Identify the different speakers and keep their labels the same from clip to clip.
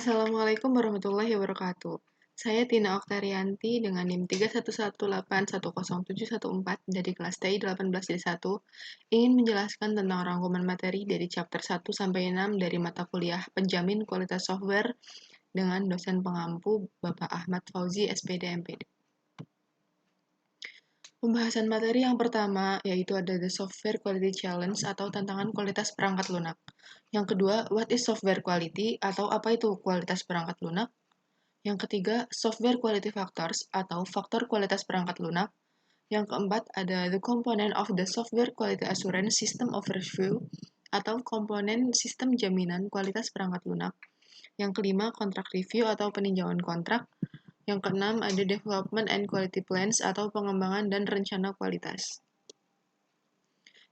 Speaker 1: Assalamualaikum warahmatullahi wabarakatuh. Saya Tina Oktarianti dengan NIM 311810714 dari kelas TI 18-1 ingin menjelaskan tentang rangkuman materi dari chapter 1-6 dari mata kuliah Penjamin Kualitas Software dengan dosen pengampu Bapak Ahmad Fauzi SPD MPD. Pembahasan materi yang pertama yaitu ada The Software Quality Challenge atau tantangan kualitas perangkat lunak. Yang kedua, What is Software Quality atau apa itu kualitas perangkat lunak? Yang ketiga, Software Quality Factors atau faktor kualitas perangkat lunak. Yang keempat, ada The Component of the Software Quality Assurance System of Review atau komponen sistem jaminan kualitas perangkat lunak. Yang kelima, Contract Review atau peninjauan kontrak. Yang keenam, ada Development and Quality Plans atau pengembangan dan rencana kualitas.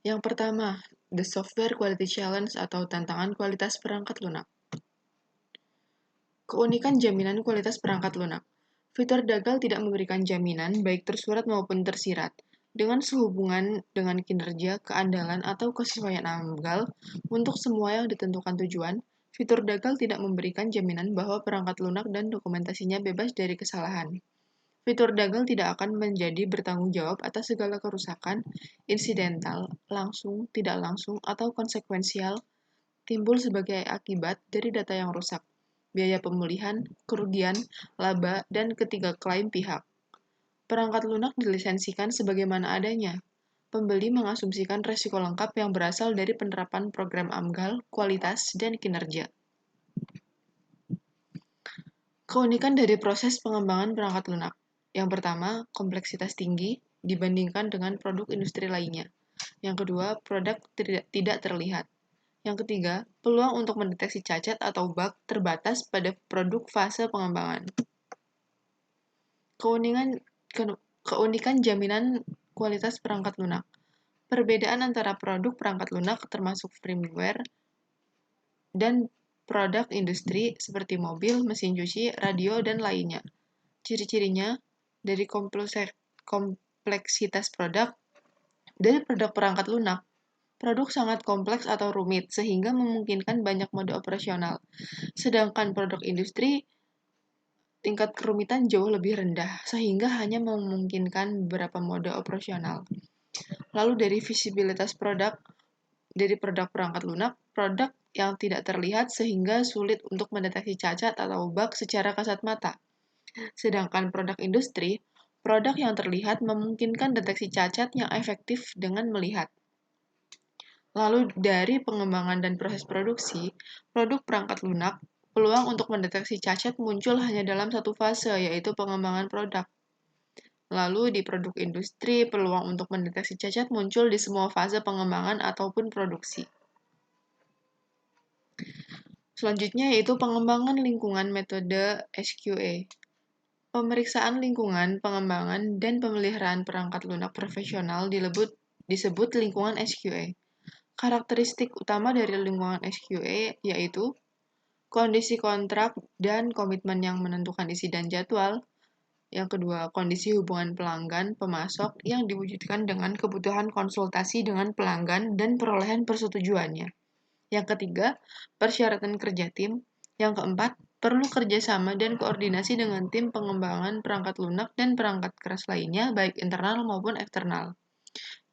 Speaker 1: Yang pertama, The Software Quality Challenge atau tantangan kualitas perangkat lunak. Keunikan jaminan kualitas perangkat lunak. Fitur Dagal tidak memberikan jaminan, baik tersurat maupun tersirat, dengan sehubungan dengan kinerja, keandalan, atau kesesuaian AMGAL untuk semua yang ditentukan tujuan. Fitur Dagal tidak memberikan jaminan bahwa perangkat lunak dan dokumentasinya bebas dari kesalahan. Fitur Dagal tidak akan menjadi bertanggung jawab atas segala kerusakan, insidental, langsung, tidak langsung, atau konsekuensial timbul sebagai akibat dari data yang rusak, biaya pemulihan, kerugian, laba, dan ketiga klaim pihak. Perangkat lunak dilisensikan sebagaimana adanya. Pembeli mengasumsikan resiko lengkap yang berasal dari penerapan program AMGAL, kualitas, dan kinerja. Keunikan dari proses pengembangan perangkat lunak. Yang pertama, kompleksitas tinggi dibandingkan dengan produk industri lainnya. Yang kedua, produk tidak terlihat. Yang ketiga, peluang untuk mendeteksi cacat atau bug terbatas pada produk fase pengembangan. Keunikan jaminan kualitas perangkat lunak. Perbedaan antara produk perangkat lunak termasuk firmware dan produk industri seperti mobil, mesin cuci, radio, dan lainnya. Ciri-cirinya dari kompleksitas produk. Dari produk perangkat lunak, produk sangat kompleks atau rumit sehingga memungkinkan banyak mode operasional. Sedangkan produk industri tingkat kerumitan jauh lebih rendah sehingga hanya memungkinkan beberapa mode operasional. Lalu dari visibilitas produk, dari produk perangkat lunak, produk yang tidak terlihat sehingga sulit untuk mendeteksi cacat atau bug secara kasat mata. Sedangkan produk industri, produk yang terlihat memungkinkan deteksi cacat yang efektif dengan melihat. Lalu dari pengembangan dan proses produksi, produk perangkat lunak, peluang untuk mendeteksi cacat muncul hanya dalam satu fase, yaitu pengembangan produk. Lalu di produk industri, peluang untuk mendeteksi cacat muncul di semua fase pengembangan ataupun produksi. Selanjutnya yaitu pengembangan lingkungan metode SQA. Pemeriksaan lingkungan, pengembangan, dan pemeliharaan perangkat lunak profesional disebut lingkungan SQA. Karakteristik utama dari lingkungan SQA yaitu kondisi kontrak dan komitmen yang menentukan isi dan jadwal. Yang kedua, kondisi hubungan pelanggan-pemasok yang diwujudkan dengan kebutuhan konsultasi dengan pelanggan dan perolehan persetujuannya. Yang ketiga, persyaratan kerja tim. Yang keempat, perlu kerjasama dan koordinasi dengan tim pengembangan perangkat lunak dan perangkat keras lainnya, baik internal maupun eksternal.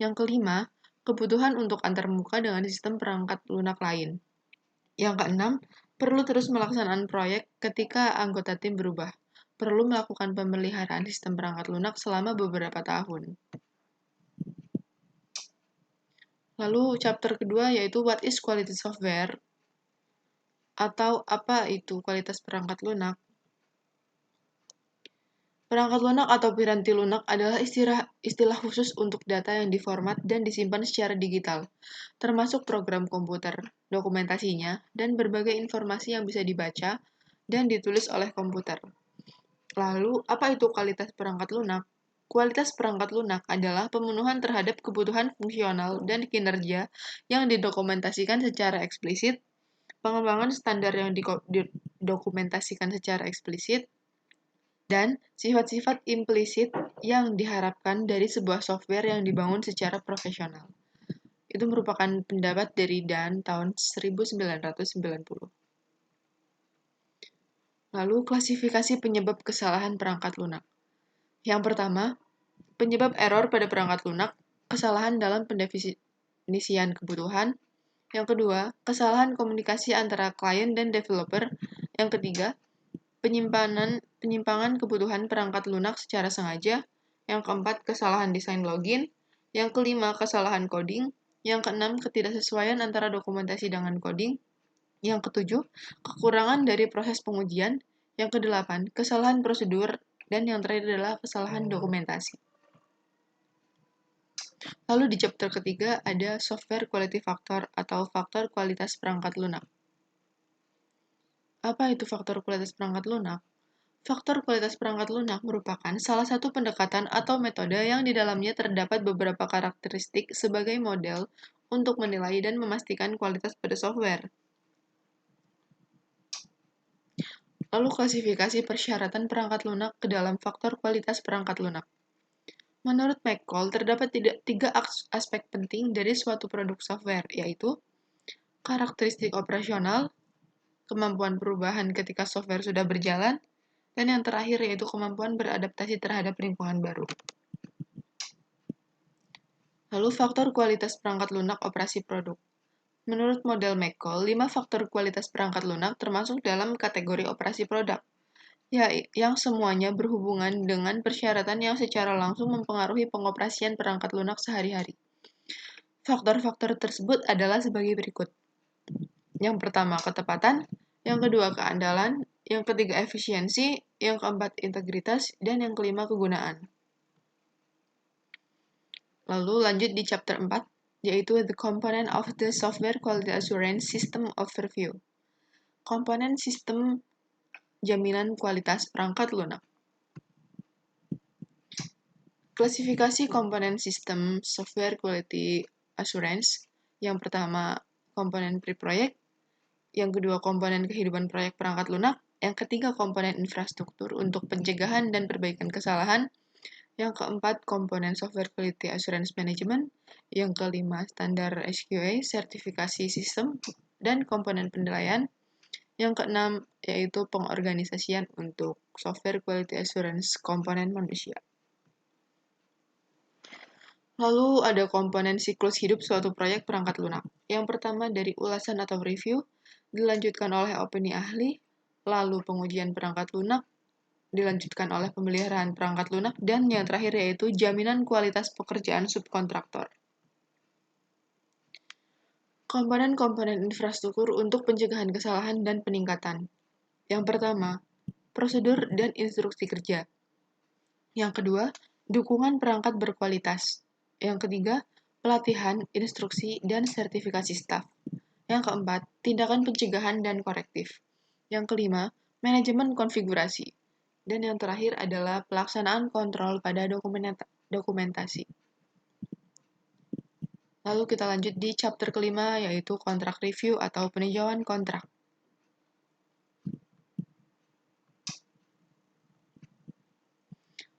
Speaker 1: Yang kelima, kebutuhan untuk antarmuka dengan sistem perangkat lunak lain. Yang keenam, perlu terus melaksanakan proyek ketika anggota tim berubah. Perlu melakukan pemeliharaan sistem perangkat lunak selama beberapa tahun. Lalu chapter kedua yaitu What is Quality Software? Atau apa itu kualitas perangkat lunak? Perangkat lunak atau piranti lunak adalah istilah khusus untuk data yang diformat dan disimpan secara digital, termasuk program komputer, dokumentasinya, dan berbagai informasi yang bisa dibaca dan ditulis oleh komputer. Lalu, apa itu kualitas perangkat lunak? Kualitas perangkat lunak adalah pemenuhan terhadap kebutuhan fungsional dan kinerja yang didokumentasikan secara eksplisit, pengembangan standar yang didokumentasikan secara eksplisit, dan sifat-sifat implisit yang diharapkan dari sebuah software yang dibangun secara profesional. Itu merupakan pendapat dari Dan tahun 1990. Lalu klasifikasi penyebab kesalahan perangkat lunak. Yang pertama, penyebab error pada perangkat lunak, kesalahan dalam pendefinisian kebutuhan. Yang kedua, kesalahan komunikasi antara klien dan developer. Yang ketiga, penyimpangan kebutuhan perangkat lunak secara sengaja. Yang keempat, kesalahan desain login. Yang kelima, kesalahan coding. Yang keenam, ketidaksesuaian antara dokumentasi dengan coding. Yang ketujuh, kekurangan dari proses pengujian. Yang kedelapan, kesalahan prosedur. Dan yang terakhir adalah kesalahan dokumentasi. Lalu di chapter ketiga ada software quality factor atau faktor kualitas perangkat lunak. Apa itu faktor kualitas perangkat lunak? Faktor kualitas perangkat lunak merupakan salah satu pendekatan atau metode yang di dalamnya terdapat beberapa karakteristik sebagai model untuk menilai dan memastikan kualitas pada software. Lalu klasifikasi persyaratan perangkat lunak ke dalam faktor kualitas perangkat lunak. Menurut McCall, terdapat tiga aspek penting dari suatu produk software, yaitu karakteristik operasional, kemampuan perubahan ketika software sudah berjalan, dan yang terakhir yaitu kemampuan beradaptasi terhadap lingkungan baru. Lalu faktor kualitas perangkat lunak operasi produk. Menurut model McCall, 5 faktor kualitas perangkat lunak termasuk dalam kategori operasi produk, yang semuanya berhubungan dengan persyaratan yang secara langsung mempengaruhi pengoperasian perangkat lunak sehari-hari. Faktor-faktor tersebut adalah sebagai berikut. Yang pertama, ketepatan. Yang kedua, keandalan. Yang ketiga, efisiensi. Yang keempat, integritas. Dan yang kelima, kegunaan. Lalu lanjut di chapter 4, yaitu The Component of the Software Quality Assurance System Overview. Komponen sistem jaminan kualitas perangkat lunak. Klasifikasi komponen sistem Software Quality Assurance. Yang pertama, komponen pre-proyek. Yang kedua, komponen kehidupan proyek perangkat lunak. Yang ketiga, komponen infrastruktur untuk pencegahan dan perbaikan kesalahan. Yang keempat, komponen Software Quality Assurance Management. Yang kelima, standar SQA, sertifikasi sistem, dan komponen penilaian. Yang keenam, yaitu pengorganisasian untuk Software Quality Assurance komponen manusia. Lalu ada komponen siklus hidup suatu proyek perangkat lunak. Yang pertama dari ulasan atau review, dilanjutkan oleh opini ahli, lalu pengujian perangkat lunak, dilanjutkan oleh pemeliharaan perangkat lunak, dan yang terakhir yaitu jaminan kualitas pekerjaan subkontraktor. Komponen-komponen infrastruktur untuk pencegahan kesalahan dan peningkatan. Yang pertama, prosedur dan instruksi kerja. Yang kedua, dukungan perangkat berkualitas. Yang ketiga, pelatihan, instruksi, dan sertifikasi staf. Yang keempat, tindakan pencegahan dan korektif. Yang kelima, manajemen konfigurasi. Dan yang terakhir adalah pelaksanaan kontrol pada dokumentasi. Lalu kita lanjut di chapter kelima, yaitu kontrak review atau peninjauan kontrak.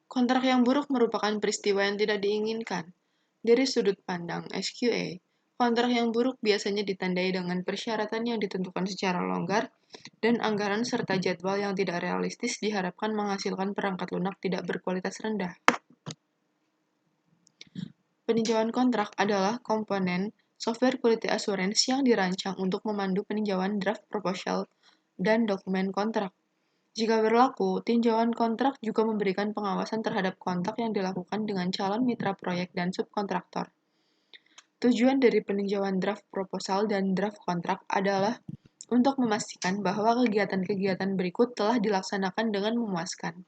Speaker 1: Kontrak yang buruk merupakan peristiwa yang tidak diinginkan. Dari sudut pandang SQA, kontrak yang buruk biasanya ditandai dengan persyaratan yang ditentukan secara longgar dan anggaran serta jadwal yang tidak realistis diharapkan menghasilkan perangkat lunak tidak berkualitas rendah. Peninjauan kontrak adalah komponen software quality assurance yang dirancang untuk memandu peninjauan draft proposal dan dokumen kontrak. Jika berlaku, tinjauan kontrak juga memberikan pengawasan terhadap kontrak yang dilakukan dengan calon mitra proyek dan subkontraktor. Tujuan dari peninjauan draft proposal dan draft kontrak adalah untuk memastikan bahwa kegiatan-kegiatan berikut telah dilaksanakan dengan memuaskan.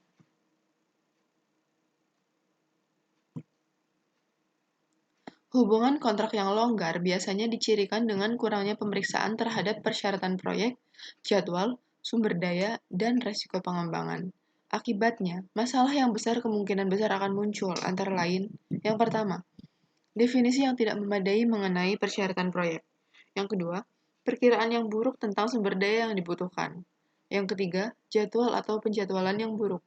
Speaker 1: Hubungan kontrak yang longgar biasanya dicirikan dengan kurangnya pemeriksaan terhadap persyaratan proyek, jadwal, sumber daya, dan resiko pengembangan. Akibatnya, masalah yang besar kemungkinan besar akan muncul, antara lain, yang pertama, definisi yang tidak memadai mengenai persyaratan proyek. Yang kedua, perkiraan yang buruk tentang sumber daya yang dibutuhkan. Yang ketiga, jadwal atau penjadwalan yang buruk.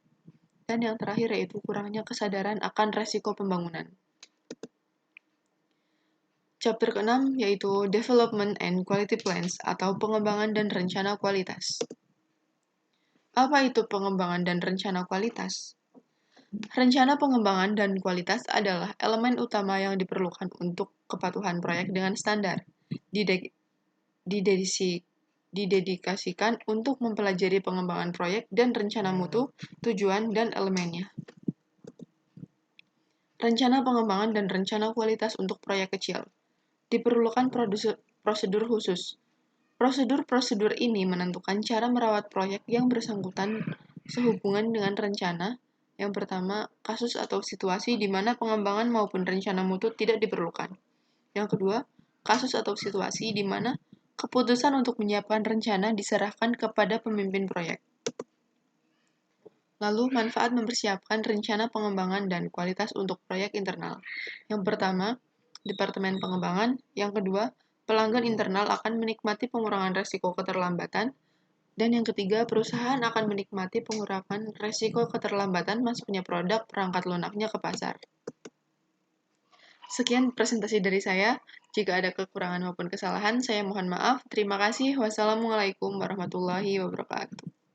Speaker 1: Dan yang terakhir yaitu kurangnya kesadaran akan resiko pembangunan. Chapter ke-6 yaitu Development and Quality Plans atau pengembangan dan rencana kualitas. Apa itu pengembangan dan rencana kualitas? Rencana pengembangan dan kualitas adalah elemen utama yang diperlukan untuk kepatuhan proyek dengan standar. Didedikasikan untuk mempelajari pengembangan proyek dan rencana mutu, tujuan, dan elemennya. Rencana pengembangan dan rencana kualitas untuk proyek kecil. Diperlukan prosedur khusus. Prosedur-prosedur ini menentukan cara merawat proyek yang bersangkutan sehubungan dengan rencana. Yang pertama, kasus atau situasi di mana pengembangan maupun rencana mutu tidak diperlukan. Yang kedua, kasus atau situasi di mana keputusan untuk menyiapkan rencana diserahkan kepada pemimpin proyek. Lalu, manfaat mempersiapkan rencana pengembangan dan kualitas untuk proyek internal. Yang pertama, Departemen Pengembangan. Yang kedua, pelanggan internal akan menikmati pengurangan resiko keterlambatan. Dan yang ketiga, perusahaan akan menikmati pengurangan resiko keterlambatan masuknya produk perangkat lunaknya ke pasar. Sekian presentasi dari saya. Jika ada kekurangan maupun kesalahan, saya mohon maaf. Terima kasih. Wassalamualaikum warahmatullahi wabarakatuh.